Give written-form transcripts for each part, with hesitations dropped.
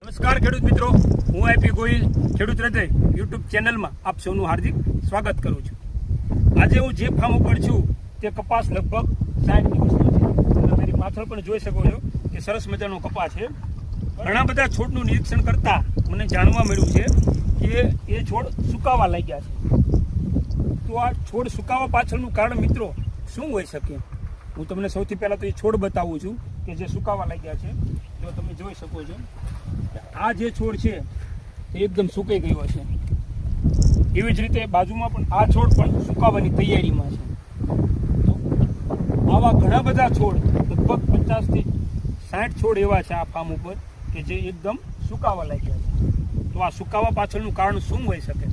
નમસ્કાર ખેડૂત મિત્રો, હું આઈપી ગોહિલ ખેડૂત હૃદય યુટ્યુબ ચેનલમાં આપ સૌનું હાર્દિક સ્વાગત કરું છું. આજે હું જે ફાર્મ ઉપર છું તે કપાસ લગભગ 60 દિવસનો છે. તમે મારી પાછળ પણ જોઈ શકો છો કે સરસ મજાનો કપાસ છે. ઘણા બધા છોડનું નિરીક્ષણ કરતા મને જાણવા મળ્યું છે કે એ છોડ સુકાવા લાગ્યા છે. તો આ છોડ સુકાવા પાછળનું કારણ મિત્રો શું હોઈ શકે? હું તમને સૌથી પહેલાં તો એ છોડ બતાવું છું કે જે સુકાવા લાગ્યા છે. જો તમે જોઈ શકો છો આ જે છોડ છે તે એકદમ સુકાઈ ગયો છે. એવી જ રીતે બાજુમાં પણ આ છોડ પણ સુકાવાની તૈયારીમાં છે. તો આવા ઘણા બધા છોડ લગભગ 50 થી 60 છોડ એવા છે આ ફાર્મ ઉપર કે જે એકદમ સુકાવા લાગ્યા છે. તો આ સુકાવા પાછળનું કારણ શું હોઈ શકે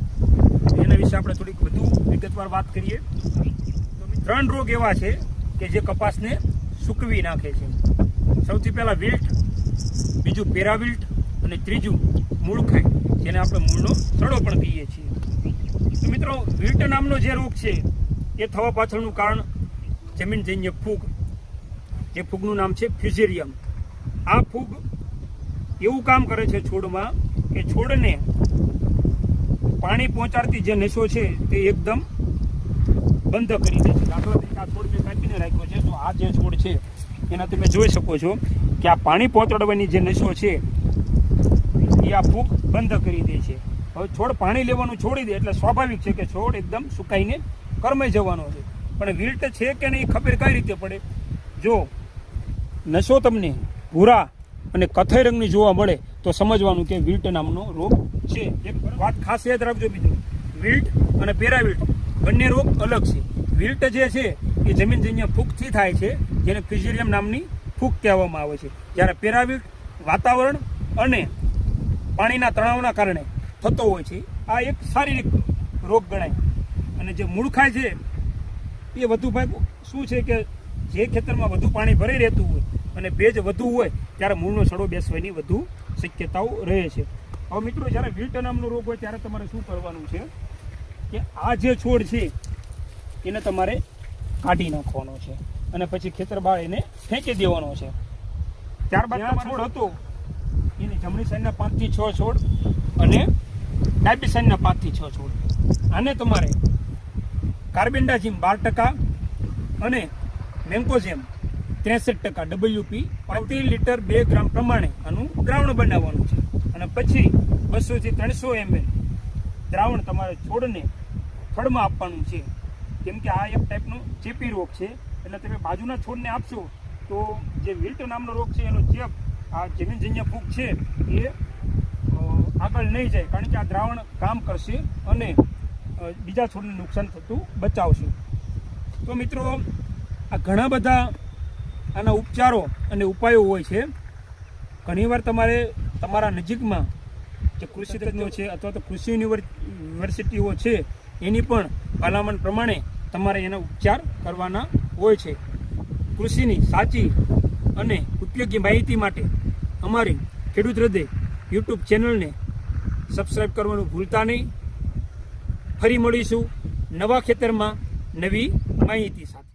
એના વિશે આપણે થોડીક વધુ વિગતવાર વાત કરીએ. તો 3 રોગ એવા છે કે જે કપાસને સૂકવી નાખે છે. સૌથી પહેલાં વિલ્ટ, બીજું પેરાવિલ્ટ અને ત્રીજું મૂળખાઈ, જેને આપણે મૂળનો સડો પણ કહીએ છીએ. તો મિત્રો, વિલ્ટ નામનો જે રોગ છે એ થવા પાછળનું કારણ જમીનજન્ય ફૂગ, જે ફૂગનું નામ છે ફ્યુઝેરિયમ. આ ફૂગ એવું કામ કરે છે છોડમાં કે છોડને પાણી પહોંચાડતી જે નસો છે તે એકદમ બંધ કરી દે છે. દાખલા તરીકે આ છોડ મેં કાપીને રાખ્યો છે, તો આ જે છોડ છે એના તમે જોઈ શકો છો કે આ પાણી પહોંચાડવાની જે નસો છે એ આ ફૂગ બંધ કરી દે છે. હવે છોડ પાણી લેવાનું છોડી દે એટલે સ્વાભાવિક છે કે છોડ એકદમ સુકાઈને કરમાઈ જવાનો છે. પણ વિલ્ટ છે કે નહીં ખબર કઈ રીતે પડે? જો નસો તમને ભૂરા અને કથ્થઈ રંગની જોવા મળે તો સમજવાનું કે વિલ્ટ નામનો રોગ છે. એક વાત ખાસ યાદ રાખજો બીજું, વિલ્ટ અને પેરાવિલ્ટ બંને રોગ અલગ છે. વિલ્ટ જે છે એ જમીનજન્ય ફૂગથી થાય છે, જેને ફ્યુઝેરિયમ નામની ફૂગ કહેવામાં આવે છે. જ્યારે પેરાવિલ્ટ વાતાવરણ અને પાણીના તણાવના કારણે થતો હોય છે. આ એક શારીરિક રોગ ગણાય. અને જે મૂળખાઈ છે એ વધુ ભાગ શું છે કે જે ખેતરમાં વધુ પાણી ભરાઈ રહેતું હોય અને ભેજ વધુ હોય ત્યારે મૂળનો સડો બેસવાની વધુ શક્યતાઓ રહે છે. હવે મિત્રો, જ્યારે વિલ્ટ નામનો રોગ હોય ત્યારે તમારે શું કરવાનું છે કે આ જે છોડ છે એને તમારે કાઢી નાખવાનો છે અને પછી ખેતર બહાર એને ફેંકી દેવાનો છે. ત્યારબાદ આ છોડ હતો એની જમણી સાઈડના 5 થી 6 છોડ અને ડાબી સાઈડના 5 થી 6 છોડ, આને તમારે કાર્બેન્ડાઝિમ 12% અને મેન્કોઝેમ 63% WP પ્રતિ લિટર 2 ગ્રામ પ્રમાણે આનું દ્રાવણ બનાવવાનું છે. અને પછી 200 થી 300 ml દ્રાવણ તમારે છોડને થડમાં આપવાનું છે. કેમ કે આ એક ટાઈપનો ચેપી રોગ છે, એટલે તમે બાજુના છોડને આપશો તો જે વિલ્ટ નામનો રોગ છે એનો ચેપ આ જમીનજન્ય ફૂગ છે એ આગળ નહીં જાય, કારણ કે આ દ્રાવણ કામ કરશે અને બીજા છોડને નુકસાન થતું બચાવશે. તો મિત્રો, આ ઘણા બધા આના ઉપચારો અને ઉપાયો હોય છે. ઘણીવાર તમારે તમારા નજીકમાં જે કૃષિ તજ્ઞો છે અથવા તો કૃષિ યુનિવર્સિટીઓ છે એની પણ ભલામણ પ્રમાણે તમારે એના ઉપચાર કરવાના હોય છે. કૃષિની સાચી અને ઉપયોગી માહિતી માટે અમારી ખેડૂત હૃદય યુટ્યુબ ચેનલને સબસ્ક્રાઈબ કરવાનું ભૂલતા નહીં. ફરી મળીશું નવા ખેતરમાં નવી માહિતી સાથે.